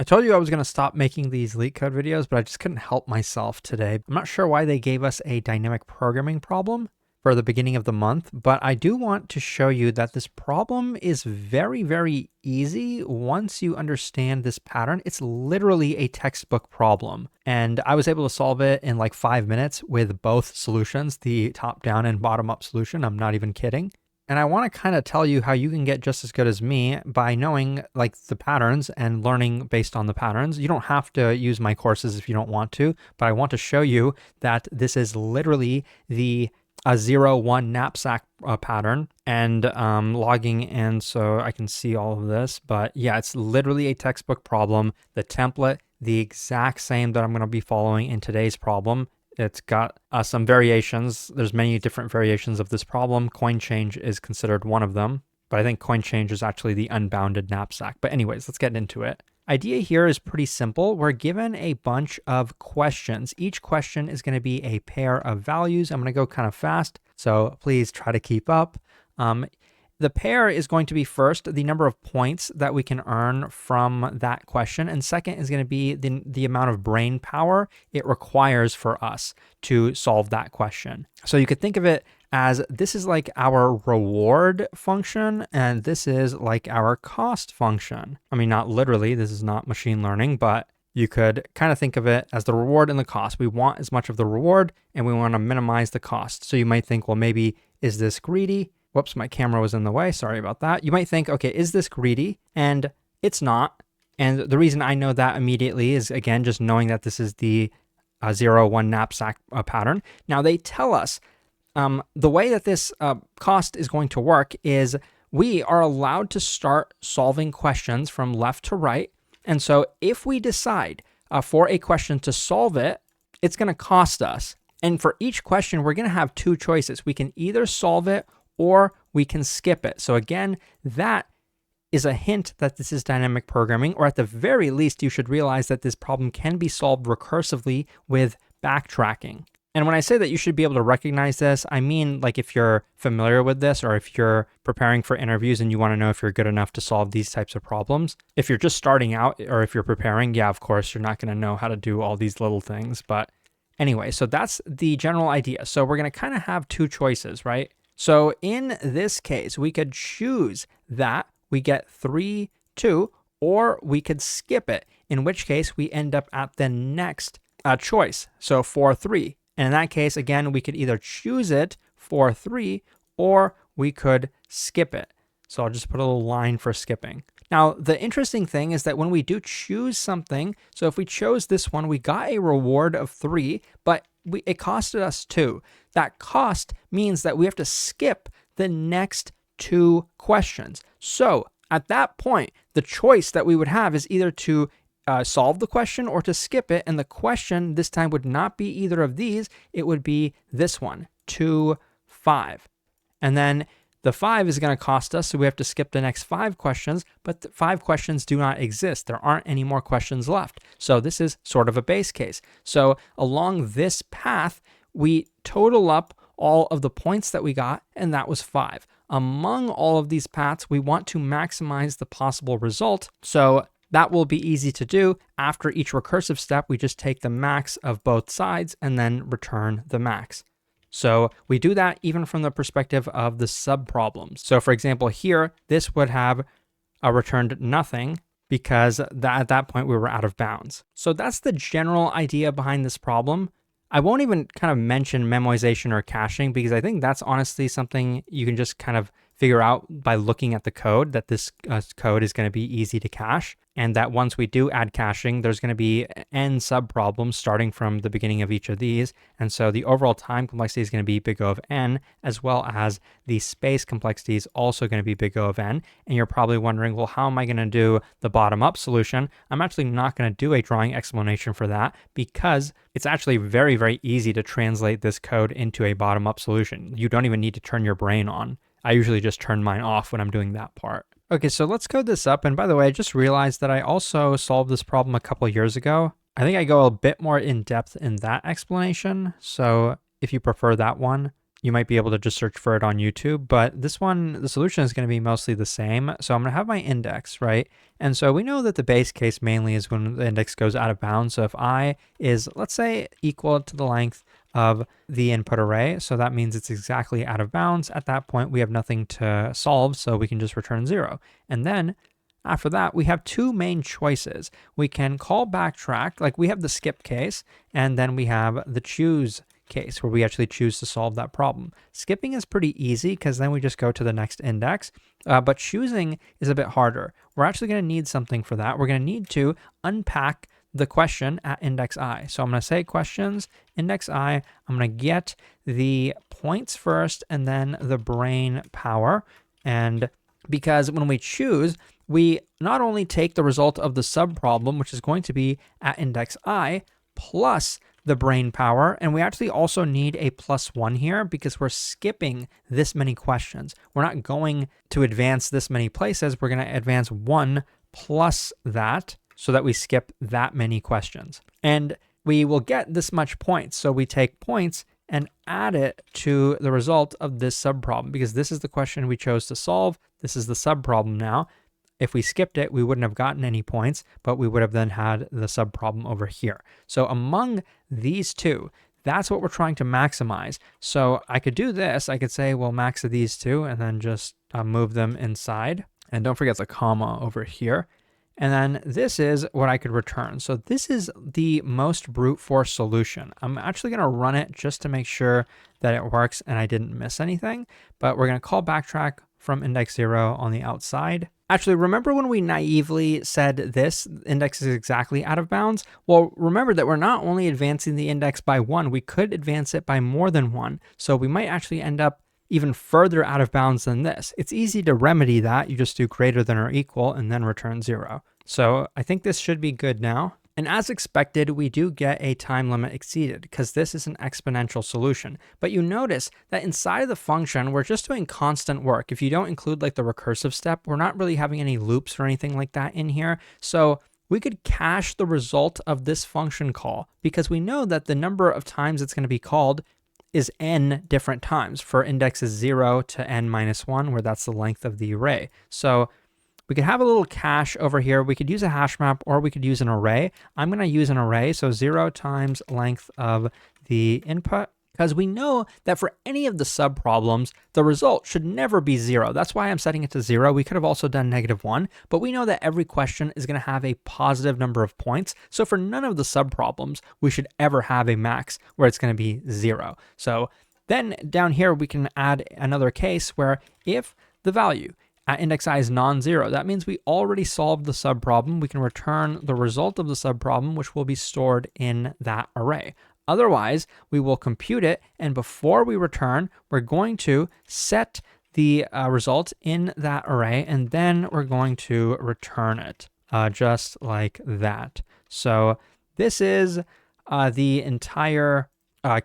I told you I was going to stop making these Leetcode videos, but I just couldn't help myself today. I'm not sure why they gave us a dynamic programming problem for the beginning of the month, but I do want to show you that this problem is very, very easy once you understand this pattern. It's literally a textbook problem, and I was able to solve it in like 5 minutes with both solutions, the top-down and bottom-up solution. I'm not even kidding. And I want to kind of tell you how you can get just as good as me by knowing like the patterns and learning based on the patterns. You don't have to use my courses if you don't want to, but I want to show you that this is literally the 0-1 knapsack pattern and logging in so I can see all of this. But yeah, it's literally a textbook problem. The template, the exact same that I'm going to be following in today's problem. It's got some variations. There's many different variations of this problem. Coin change is considered one of them, but I think coin change is actually the unbounded knapsack. But anyways, let's get into it. Idea here is pretty simple. We're given a bunch of questions. Each question is going to be a pair of values. I'm going to go kind of fast, so please try to keep up. The pair is going to be first, the number of points that we can earn from that question. And second is going to be the amount of brain power it requires for us to solve that question. So you could think of it as this is like our reward function, and this is like our cost function. I mean, not literally, this is not machine learning, but you could kind of think of it as the reward and the cost. We want as much of the reward and we want to minimize the cost. So you might think, well, maybe is this greedy? Whoops, my camera was in the way. Sorry about that. You might think, okay, is this greedy? And it's not. And the reason I know that immediately is, again, just knowing that this is the 0-1 knapsack pattern. Now, they tell us the way that this cost is going to work is we are allowed to start solving questions from left to right. And so if we decide for a question to solve it, it's going to cost us. And for each question, we're going to have two choices. We can either solve it or we can skip it. So again, that is a hint that this is dynamic programming, or at the very least, you should realize that this problem can be solved recursively with backtracking. And when I say that you should be able to recognize this, I mean like if you're familiar with this, or if you're preparing for interviews and you want to know if you're good enough to solve these types of problems. If you're just starting out, or if you're preparing, yeah, of course, you're not going to know how to do all these little things. But anyway, so that's the general idea. So we're going to kind of have two choices, right? So in this case, we could choose that we get 3, 2, or we could skip it, in which case we end up at the next choice, so 4, 3. And in that case, again, we could either choose it for 3, or we could skip it. So I'll just put a little line for skipping. Now, the interesting thing is that when we do choose something, so if we chose this one, we got a reward of 3, but it costed us 2. That cost means that we have to skip the next 2 questions. So at that point, the choice that we would have is either to solve the question or to skip it. And the question this time would not be either of these. It would be this one, 2, 5. And then the 5 is going to cost us, so we have to skip the next 5 questions, but the 5 questions do not exist. There aren't any more questions left. So this is sort of a base case. So along this path, we total up all of the points that we got, and that was 5. Among all of these paths, we want to maximize the possible result. So that will be easy to do. After each recursive step, we just take the max of both sides and then return the max. So we do that even from the perspective of the subproblems. So for example, here, this would have returned nothing because at that point we were out of bounds. So that's the general idea behind this problem. I won't even kind of mention memoization or caching because I think that's honestly something you can just kind of figure out by looking at the code, that this code is going to be easy to cache, and that once we do add caching, there's going to be n subproblems starting from the beginning of each of these. And so the overall time complexity is going to be big O of n, as well as the space complexity is also going to be big O of n. And you're probably wondering, well, how am I going to do the bottom-up solution? I'm actually not going to do a drawing explanation for that because it's actually very, very easy to translate this code into a bottom-up solution. You don't even need to turn your brain on. I usually just turn mine off when I'm doing that part. Okay, so let's code this up. And by the way, I just realized that I also solved this problem a couple of years ago. I think I go a bit more in depth in that explanation. So if you prefer that one, you might be able to just search for it on YouTube, but this one, the solution is going to be mostly the same. So I'm going to have my index, right? And so we know that the base case mainly is when the index goes out of bounds. So if I is, let's say, equal to the length of the input array, so that means it's exactly out of bounds. At that point, we have nothing to solve, so we can just return 0. And then after that, we have two main choices. We can call backtrack, like we have the skip case, and then we have the choose case where we actually choose to solve that problem. Skipping is pretty easy because then we just go to the next index, but choosing is a bit harder. We're actually going to need something for that. We're going to need to unpack the question at index I. So I'm going to say questions, index I. I'm going to get the points first and then the brain power. And because when we choose, we not only take the result of the subproblem, which is going to be at index I, plus the brain power, and we actually also need a +1 here because we're skipping this many questions. We're not going to advance this many places. We're going to advance 1 plus that so that we skip that many questions. And we will get this much points. So we take points and add it to the result of this subproblem because this is the question we chose to solve. This is the subproblem now. If we skipped it, we wouldn't have gotten any points, but we would have then had the subproblem over here. So among these two, that's what we're trying to maximize. So I could do this. I could say, well, max of these two, and then just move them inside. And don't forget the comma over here. And then this is what I could return. So this is the most brute force solution. I'm actually going to run it just to make sure that it works and I didn't miss anything. But we're going to call backtrack from index 0 on the outside. Actually, remember when we naively said this index is exactly out of bounds? Well, remember that we're not only advancing the index by 1, we could advance it by more than 1. So we might actually end up even further out of bounds than this. It's easy to remedy that. You just do greater than or equal and then return 0. So I think this should be good now. And as expected, we do get a time limit exceeded because this is an exponential solution. But you notice that inside of the function, we're just doing constant work. If you don't include like the recursive step, we're not really having any loops or anything like that in here. So we could cache the result of this function call because we know that the number of times it's going to be called is n different times for indexes 0 to n minus 1, where that's the length of the array. So we could have a little cache over here. We could use a hash map or we could use an array. I'm going to use an array. So 0 times length of the input, because we know that for any of the subproblems, the result should never be 0. That's why I'm setting it to 0. We could have also done -1, but we know that every question is going to have a positive number of points. So for none of the subproblems, we should ever have a max where it's going to be 0. So then down here, we can add another case where if the value at index I is non-zero, that means we already solved the subproblem. We can return the result of the subproblem, which will be stored in that array. Otherwise, we will compute it, and before we return, we're going to set the result in that array, and then we're going to return it just like that. So this is the entire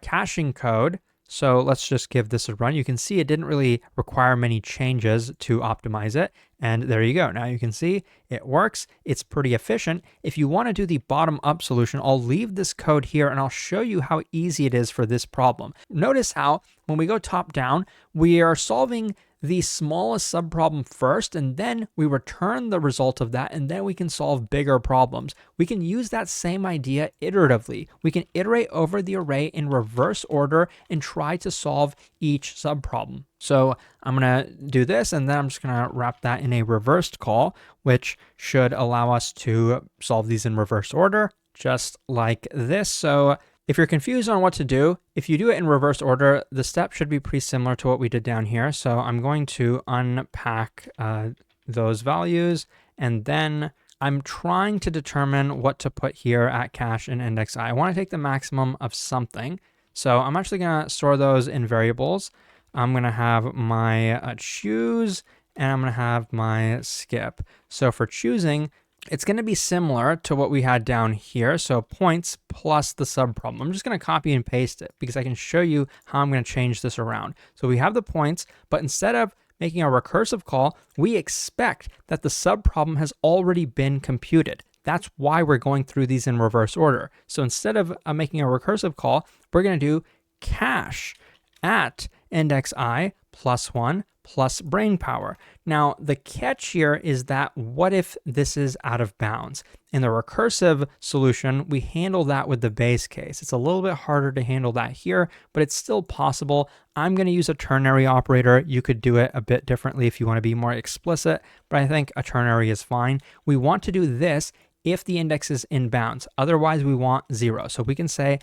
caching code. So let's just give this a run. You can see it didn't really require many changes to optimize it. And there you go. Now you can see it works. It's pretty efficient. If you want to do the bottom up solution, I'll leave this code here and I'll show you how easy it is for this problem. Notice how when we go top down, we are solving the smallest subproblem first, and then we return the result of that, and then we can solve bigger problems. We can use that same idea iteratively. We can iterate over the array in reverse order and try to solve each subproblem. So I'm going to do this, and then I'm just going to wrap that in a reversed call, which should allow us to solve these in reverse order, just like this. So if you're confused on what to do, if you do it in reverse order, the step should be pretty similar to what we did down here. So I'm going to unpack those values, and then I'm trying to determine what to put here at cache and index I. I want to take the maximum of something. So I'm actually going to store those in variables. I'm going to have my choose, and I'm going to have my skip. So for choosing, it's going to be similar to what we had down here. So points plus the subproblem. I'm just going to copy and paste it because I can show you how I'm going to change this around. So we have the points, but instead of making a recursive call, we expect that the subproblem has already been computed. That's why we're going through these in reverse order. So instead of making a recursive call, we're going to do cache at index I plus 1 plus Brainpower. Now, the catch here is that what if this is out of bounds? In the recursive solution, we handle that with the base case. It's a little bit harder to handle that here, but it's still possible. I'm going to use a ternary operator. You could do it a bit differently if you want to be more explicit, but I think a ternary is fine. We want to do this if the index is in bounds. Otherwise, we want 0. So we can say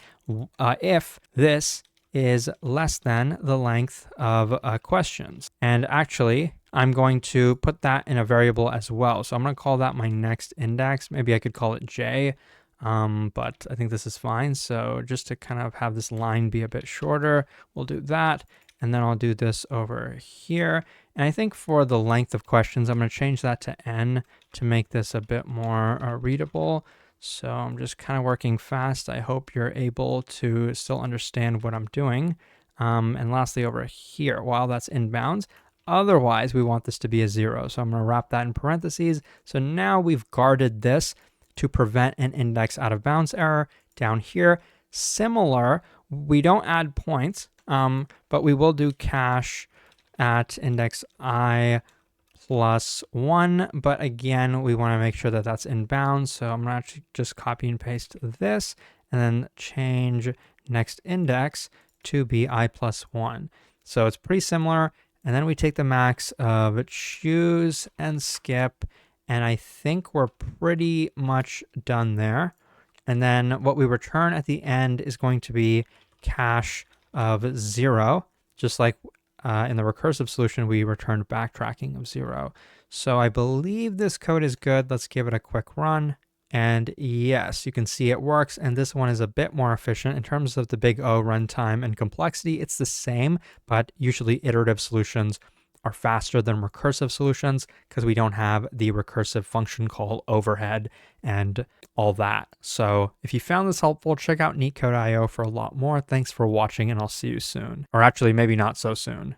if this is less than the length of questions. And actually, I'm going to put that in a variable as well. So I'm going to call that my next index. Maybe I could call it j, but I think this is fine. So just to kind of have this line be a bit shorter, we'll do that. And then I'll do this over here. And I think for the length of questions, I'm going to change that to n to make this a bit more readable. So I'm just kind of working fast. I hope you're able to still understand what I'm doing. And lastly, over here, while that's in bounds, otherwise we want this to be a 0. So I'm going to wrap that in parentheses. So now we've guarded this to prevent an index out of bounds error. Down here, similar, we don't add points, but we will do cache at index I plus 1, but again, we want to make sure that that's in bounds. So I'm going to just copy and paste this and then change next index to be I plus 1. So it's pretty similar. And then we take the max of choose and skip. And I think we're pretty much done there. And then what we return at the end is going to be cache of 0, just like in the recursive solution, we returned backtracking of 0. So I believe this code is good. Let's give it a quick run. And yes, you can see it works. And this one is a bit more efficient in terms of the big O runtime and complexity. It's the same, but usually iterative solutions are faster than recursive solutions because we don't have the recursive function call overhead and all that. So if you found this helpful, check out Leetcode.io for a lot more. Thanks for watching, and I'll see you soon. Or actually, maybe not so soon.